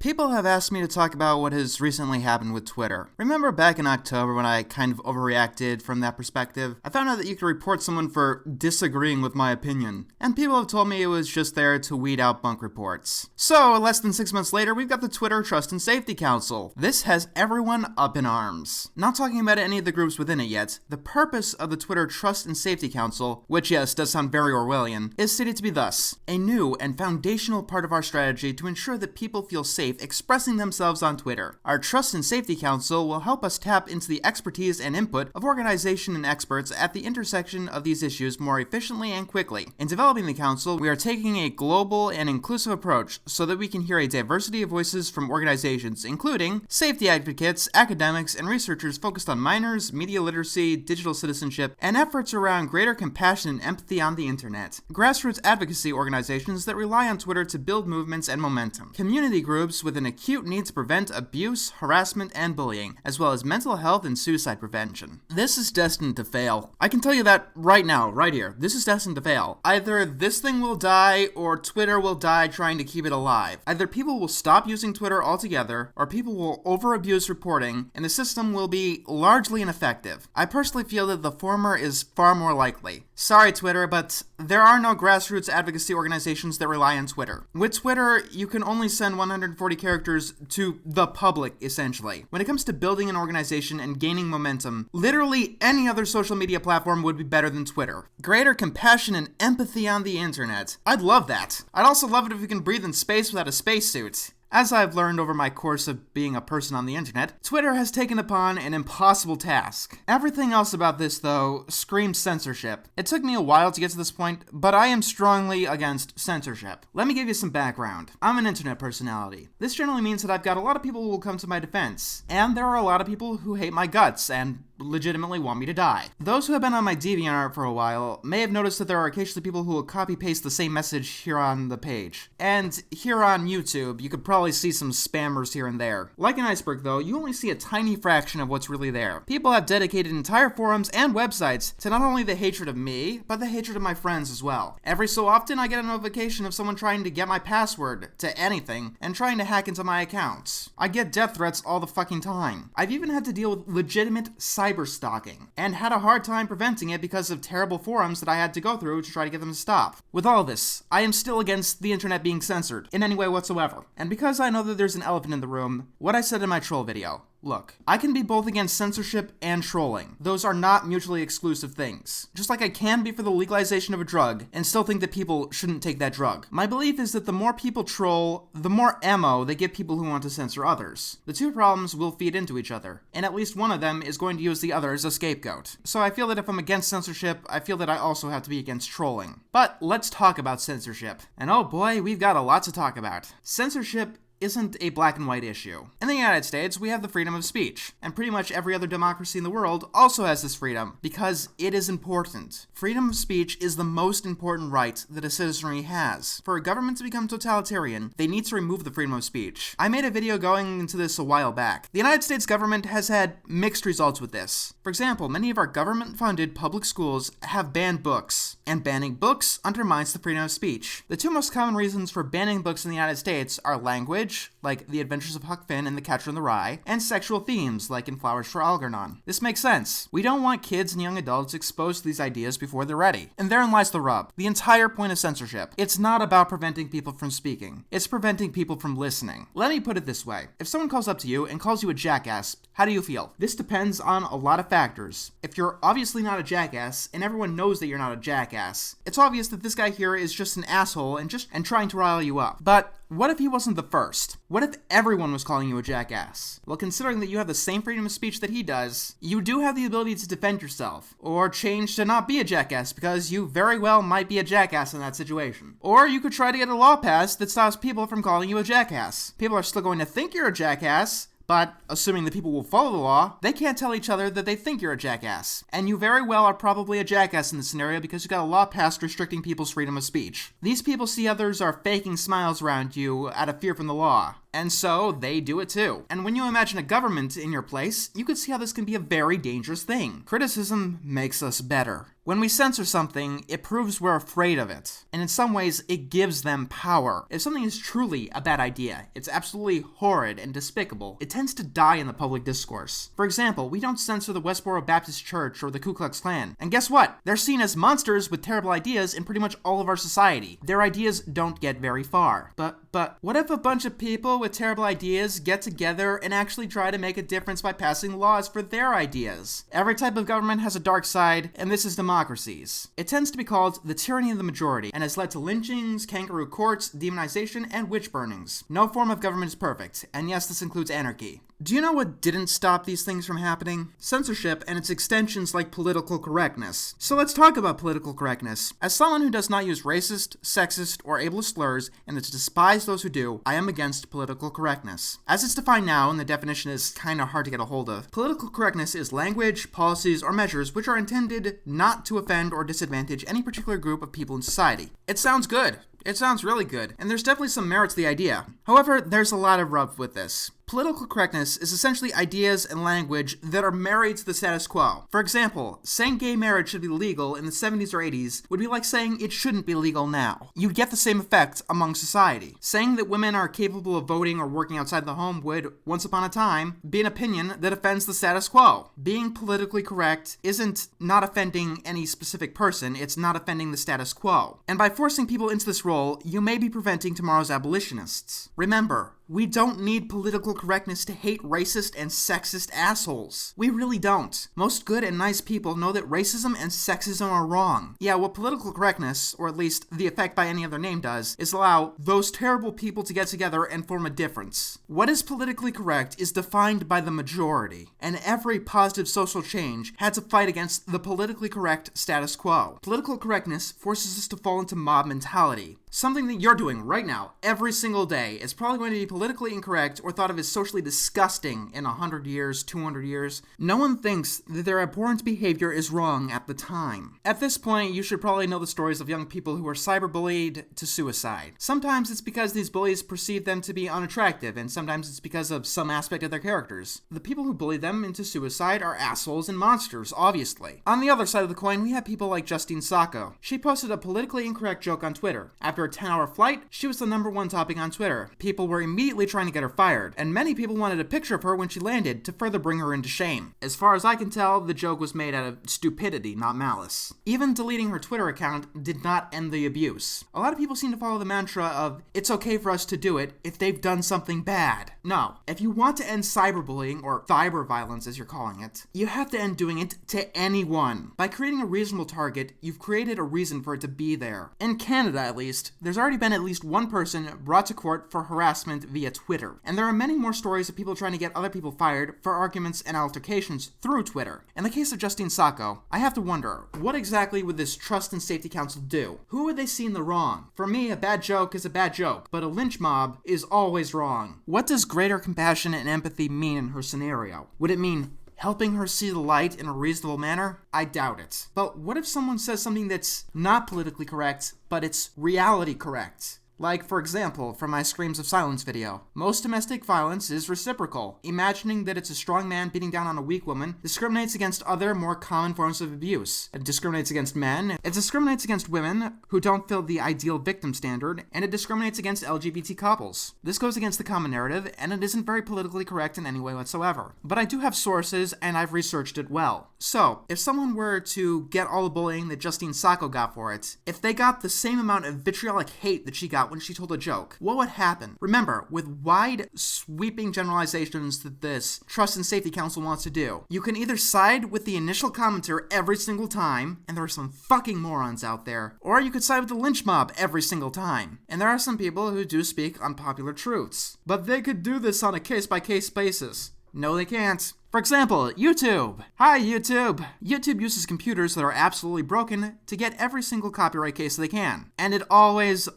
People have asked me to talk about what has recently happened with Twitter. Remember back in October when I kind of overreacted from that perspective? I found out that you could report someone for disagreeing with my opinion, and people have told me it was just there to weed out bunk reports. So, less than 6 months later, we've got the Twitter Trust and Safety Council. This has everyone up in arms. Not talking about any of the groups within it yet, the purpose of the Twitter Trust and Safety Council, which yes, does sound very Orwellian, is stated to be thus: a new and foundational part of our strategy to ensure that people feel safe expressing themselves on Twitter. Our Trust and Safety Council will help us tap into the expertise and input of organization and experts at the intersection of these issues more efficiently and quickly. In developing the council, we are taking a global and inclusive approach so that we can hear a diversity of voices from organizations including safety advocates, academics, and researchers focused on minors, media literacy, digital citizenship, and efforts around greater compassion and empathy on the internet. Grassroots advocacy organizations that rely on Twitter to build movements and momentum. Community groups with an acute need to prevent abuse, harassment, and bullying, as well as mental health and suicide prevention. This is destined to fail. I can tell you that right now, right here. This is destined to fail. Either this thing will die, or Twitter will die trying to keep it alive. Either people will stop using Twitter altogether, or people will over-abuse reporting, and the system will be largely ineffective. I personally feel that the former is far more likely. Sorry, Twitter, but there are no grassroots advocacy organizations that rely on Twitter. With Twitter, you can only send 140 characters to the public, essentially. When it comes to building an organization and gaining momentum, literally any other social media platform would be better than Twitter. Greater compassion and empathy on the internet. I'd love that. I'd also love it if we can breathe in space without a spacesuit. As I've learned over my course of being a person on the internet, Twitter has taken upon an impossible task. Everything else about this, though, screams censorship. It took me a while to get to this point, but I am strongly against censorship. Let me give you some background. I'm an internet personality. This generally means that I've got a lot of people who will come to my defense, and there are a lot of people who hate my guts and legitimately want me to die. Those who have been on my DeviantArt for a while may have noticed that there are occasionally people who will copy-paste the same message here on the page. And here on YouTube, you could probably see some spammers here and there. Like an iceberg, though, you only see a tiny fraction of what's really there. People have dedicated entire forums and websites to not only the hatred of me, but the hatred of my friends as well. Every so often, I get a notification of someone trying to get my password to anything and trying to hack into my accounts. I get death threats all the fucking time. I've even had to deal with legitimate cyberstalking, and had a hard time preventing it because of terrible forums that I had to go through to try to get them to stop. With all this, I am still against the internet being censored in any way whatsoever. And because I know that there's an elephant in the room, what I said in my troll video. Look, I can be both against censorship and trolling. Those are not mutually exclusive things. Just like I can be for the legalization of a drug and still think that people shouldn't take that drug. My belief is that the more people troll, the more ammo they give people who want to censor others. The two problems will feed into each other, and at least one of them is going to use the other as a scapegoat. So I feel that if I'm against censorship, I feel that I also have to be against trolling. But let's talk about censorship. And oh boy, we've got a lot to talk about. Censorship isn't a black and white issue. In the United States, we have the freedom of speech, and pretty much every other democracy in the world also has this freedom, because it is important. Freedom of speech is the most important right that a citizenry has. For a government to become totalitarian, they need to remove the freedom of speech. I made a video going into this a while back. The United States government has had mixed results with this. For example, many of our government-funded public schools have banned books, and banning books undermines the freedom of speech. The two most common reasons for banning books in the United States are language, like The Adventures of Huck Finn and The Catcher in the Rye, and sexual themes, like in Flowers for Algernon. This makes sense. We don't want kids and young adults exposed to these ideas before they're ready. And therein lies the rub. The entire point of censorship. It's not about preventing people from speaking. It's preventing people from listening. Let me put it this way. If someone calls up to you and calls you a jackass, how do you feel? This depends on a lot of factors. If you're obviously not a jackass, and everyone knows that you're not a jackass, it's obvious that this guy here is just an asshole and trying to rile you up. But what if he wasn't the first? What if everyone was calling you a jackass? Well, considering that you have the same freedom of speech that he does, you do have the ability to defend yourself, or change to not be a jackass, because you very well might be a jackass in that situation. Or you could try to get a law passed that stops people from calling you a jackass. People are still going to think you're a jackass, but assuming that people will follow the law, they can't tell each other that they think you're a jackass. And you very well are probably a jackass in this scenario because you got a law passed restricting people's freedom of speech. These people see others are faking smiles around you out of fear from the law. and so they do it too. And when you imagine a government in your place, you could see how this can be a very dangerous thing. Criticism makes us better. When we censor something, it proves we're afraid of it. And in some ways, it gives them power. If something is truly a bad idea, it's absolutely horrid and despicable, it tends to die in the public discourse. For example, we don't censor the Westboro Baptist Church or the Ku Klux Klan. And guess what? They're seen as monsters with terrible ideas in pretty much all of our society. Their ideas don't get very far. But what if a bunch of people with terrible ideas get together and actually try to make a difference by passing laws for their ideas? Every type of government has a dark side, and this is democracies. It tends to be called the tyranny of the majority, and has led to lynchings, kangaroo courts, demonization, and witch burnings. No form of government is perfect, and yes, this includes anarchy. Do you know what didn't stop these things from happening? Censorship and its extensions like political correctness. So let's talk about political correctness. As someone who does not use racist, sexist, or ableist slurs, and to despise those who do, I am against political correctness. As it's defined now, and the definition is kinda hard to get a hold of, political correctness is language, policies, or measures which are intended not to offend or disadvantage any particular group of people in society. It sounds good. It sounds really good, and there's definitely some merit to the idea. However, there's a lot of rub with this. Political correctness is essentially ideas and language that are married to the status quo. For example, saying gay marriage should be legal in the 70s or 80s would be like saying it shouldn't be legal now. You'd get the same effect among society. Saying that women are capable of voting or working outside the home would, once upon a time, be an opinion that offends the status quo. Being politically correct isn't not offending any specific person, it's not offending the status quo. And by forcing people into this role, you may be preventing tomorrow's abolitionists. Remember, we don't need political correctness to hate racist and sexist assholes. We really don't. Most good and nice people know that racism and sexism are wrong. Yeah, what political correctness, or at least the effect by any other name does, is allow those terrible people to get together and form a difference. What is politically correct is defined by the majority, and every positive social change had to fight against the politically correct status quo. Political correctness forces us to fall into mob mentality. Something that you're doing right now, every single day, is probably going to be politically incorrect or thought of as socially disgusting in 100 years, 200 years. No one thinks that their abhorrent behavior is wrong at the time. At this point, you should probably know the stories of young people who are cyberbullied to suicide. Sometimes it's because these bullies perceive them to be unattractive, and sometimes it's because of some aspect of their characters. The people who bully them into suicide are assholes and monsters, obviously. On the other side of the coin, we have people like Justine Sacco. She posted a politically incorrect joke on Twitter. After a 10-hour flight, she was the #1 topic on Twitter. People were immediately trying to get her fired, and many people wanted a picture of her when she landed to further bring her into shame. As far as I can tell, the joke was made out of stupidity, not malice. Even deleting her Twitter account did not end the abuse. A lot of people seem to follow the mantra of, it's okay for us to do it if they've done something bad. No, if you want to end cyberbullying, or cyber violence as you're calling it, you have to end doing it to anyone. By creating a reasonable target, you've created a reason for it to be there. In Canada, at least, there's already been at least one person brought to court for harassment via Twitter. And there are many more stories of people trying to get other people fired for arguments and altercations through Twitter. In the case of Justine Sacco, I have to wonder, what exactly would this Trust and Safety Council do? Who would they see in the wrong? For me, a bad joke is a bad joke, but a lynch mob is always wrong. What does greater compassion and empathy mean in her scenario? Would it mean helping her see the light in a reasonable manner? I doubt it. But what if someone says something that's not politically correct, but it's reality correct? Like, for example, from my Screams of Silence video. Most domestic violence is reciprocal. Imagining that it's a strong man beating down on a weak woman discriminates against other, more common forms of abuse. It discriminates against men, it discriminates against women who don't fill the ideal victim standard, and it discriminates against LGBT couples. This goes against the common narrative, and it isn't very politically correct in any way whatsoever. But I do have sources, and I've researched it well. So, if someone were to get all the bullying that Justine Sacco got for it, if they got the same amount of vitriolic hate that she got when she told a joke, what would happen? Remember, with wide, sweeping generalizations that this Trust and Safety Council wants to do, you can either side with the initial commenter every single time, and there are some fucking morons out there, or you could side with the lynch mob every single time. And there are some people who do speak unpopular truths. But they could do this on a case-by-case basis. No, they can't. For example, YouTube. Hi, YouTube. YouTube uses computers that are absolutely broken to get every single copyright case they can. And it always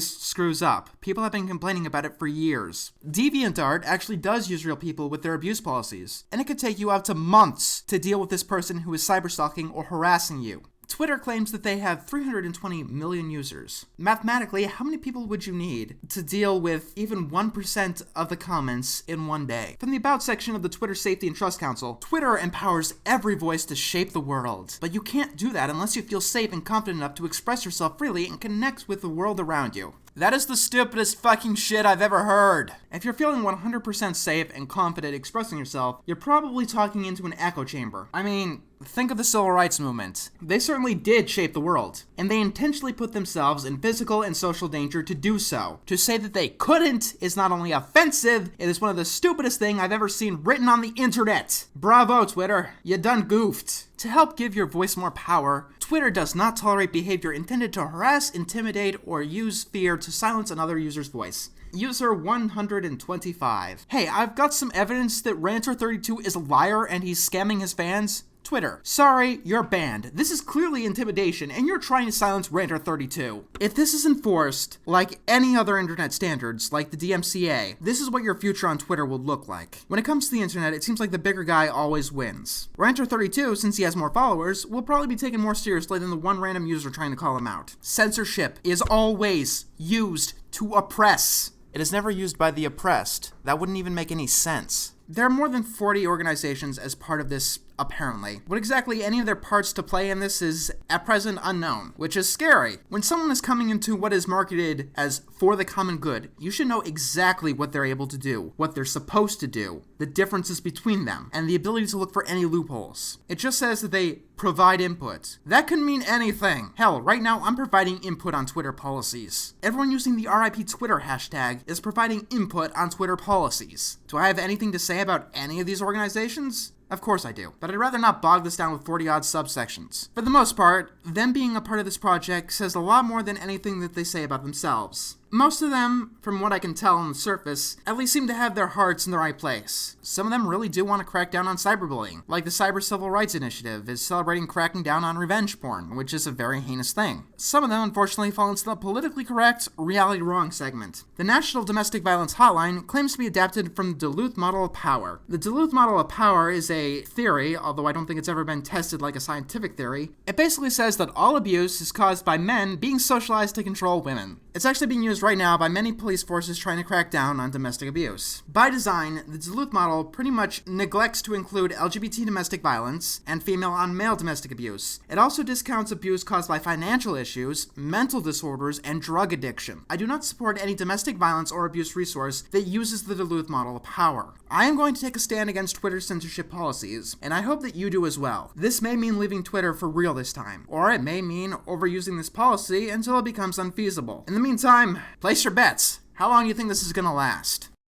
screws up. People have been complaining about it for years. DeviantArt actually does use real people with their abuse policies. And it could take you up to months to deal with this person who is cyberstalking or harassing you. Twitter claims that they have 320 million users. Mathematically, how many people would you need to deal with even 1% of the comments in one day? From the About section of the Twitter Safety and Trust Council, Twitter empowers every voice to shape the world. But you can't do that unless you feel safe and confident enough to express yourself freely and connect with the world around you. That is the stupidest fucking shit I've ever heard. If you're feeling 100% safe and confident expressing yourself, you're probably talking into an echo chamber. I mean, think of the civil rights movement. They certainly did shape the world, and they intentionally put themselves in physical and social danger to do so. To say that they couldn't is not only offensive, it is one of the stupidest things I've ever seen written on the internet. Bravo, Twitter. You done goofed. To help give your voice more power, Twitter does not tolerate behavior intended to harass, intimidate, or use fear to silence another user's voice. User 125. Hey, I've got some evidence that Ranter32 is a liar and he's scamming his fans. Twitter. Sorry, you're banned. This is clearly intimidation, and you're trying to silence Ranter32. If this is enforced, like any other internet standards, like the DMCA, this is what your future on Twitter will look like. When it comes to the internet, it seems like the bigger guy always wins. Ranter32, since he has more followers, will probably be taken more seriously than the one random user trying to call him out. Censorship is always used to oppress. It is never used by the oppressed. That wouldn't even make any sense. There are more than 40 organizations as part of this, apparently. What exactly any of their parts to play in this is, at present, unknown, which is scary. When someone is coming into what is marketed as for the common good, you should know exactly what they're able to do, what they're supposed to do, the differences between them, and the ability to look for any loopholes. It just says that they provide input. That could mean anything. Hell, right now I'm providing input on Twitter policies. Everyone using the RIP Twitter hashtag is providing input on Twitter policies. Do I have anything to say about any of these organizations? Of course I do, but I'd rather not bog this down with 40-odd subsections. For the most part, them being a part of this project says a lot more than anything that they say about themselves. Most of them, from what I can tell on the surface, at least seem to have their hearts in the right place. Some of them really do want to crack down on cyberbullying, like the Cyber Civil Rights Initiative is celebrating cracking down on revenge porn, which is a very heinous thing. Some of them, unfortunately, fall into the politically correct, reality wrong segment. The National Domestic Violence Hotline claims to be adapted from the Duluth Model of Power. The Duluth Model of Power is a theory, although I don't think it's ever been tested like a scientific theory. It basically says that all abuse is caused by men being socialized to control women. It's actually being used right now by many police forces trying to crack down on domestic abuse. By design, the Duluth model pretty much neglects to include LGBT domestic violence and female-on-male domestic abuse. It also discounts abuse caused by financial issues, mental disorders, and drug addiction. I do not support any domestic violence or abuse resource that uses the Duluth model of power. I am going to take a stand against Twitter's censorship policies, and I hope that you do as well. This may mean leaving Twitter for real this time, or it may mean overusing this policy until it becomes unfeasible. In the meantime, place your bets. How long do you think this is gonna last?